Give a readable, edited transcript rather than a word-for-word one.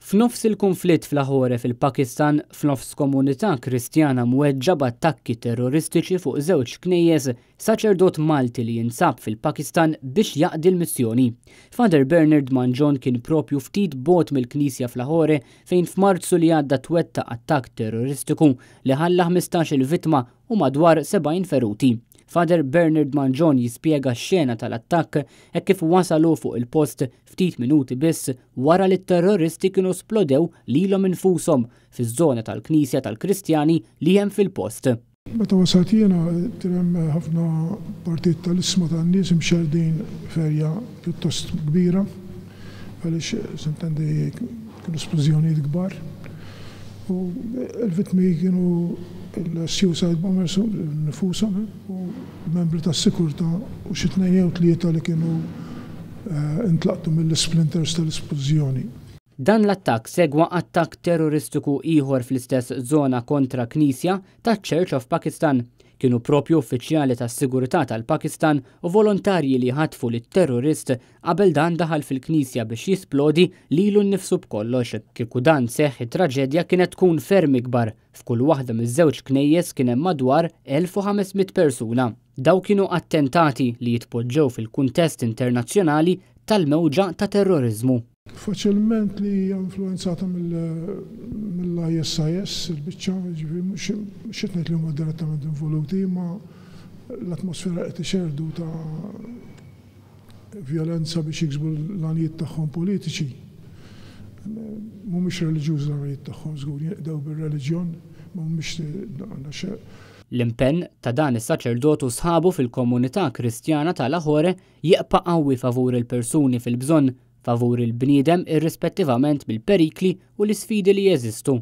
F'nofs il-konflitt fl-Lahore fil-Pakistan, f'nofs komunità Kristjana mweġġa b'attakki terroristiċi fuq żewġ knejjes, saċerdot Malti li jinsab fil-Pakistan biex jaqdi l-missjoni. Father Bernard Manjon kien propju ftit bogħod mill-Knisja fl-Lahore fejn f'Marzu li għadda twettaq attakk terroristiku li ħalla 15-il vittma u madwar 70 feruti. Father Bernard Manjon jispjega x-xena tal-attakk hekk kif wasalu fuq il-post ftit minuti biss wara li t-terroristi kienu splodew lilhom infushom fiż-żona tal-Knisja tal-Kristjani li hemm fil-post. Meta wasalt jiena hemm ħafna partit tal-isma tan-nies imxerdin ferja pjuttost kbira għaliex sintendi kienu esplużjonijiet kbar u l-vittmi kienu il-suicide bombers nifushom u membri tas-sikurtà u xi tnejn jew tlieta li kienu intlaqtu mill-splinters tal-esplużjoni. Dan l-attakk segwa attakk terroristiku ieħor fl-istess żona kontra Knisja taċ-Church of Pakistan. Kienu propju uffiċjali tas-Sigurità tal-Pakistan u volontarji li ħatfu lit-terrorist qabel dan daħal fil-Knisja biex jisplodi lilu nnifsu b'kollox. Kieku dan seħħ it-traġedja kienet tkun ferm ikbar. F'kull waħda miż-żewġ knejjes kien hemm madwar 1500 persuna. Daw kienu attentati li jitpoġġew fil-kuntest internazzjonali tal-mewġa ta' terrorizmu. Faċilment li hija influenzata mill-ISIS, il-biċċa x'qed ngħid li huma direttament involuti, ma l-atmosfera qed ixerdu ta' vjolenza biex jiksbu l-għanijiet tagħhom politiċi. Mhumiex reliġjuż l-għanijiet tagħhom żgur jaqdew bir-reliġjon, mhumiex L-impenn ta' dan is-saċerdotu sħabu fil-komunità Kristjana tal-Lahore jieqpa' qawwi favur il-persuni fil-bżonn, favur il-bniedem irrispettivament bil-perikli u l-isfidi li jeżistu.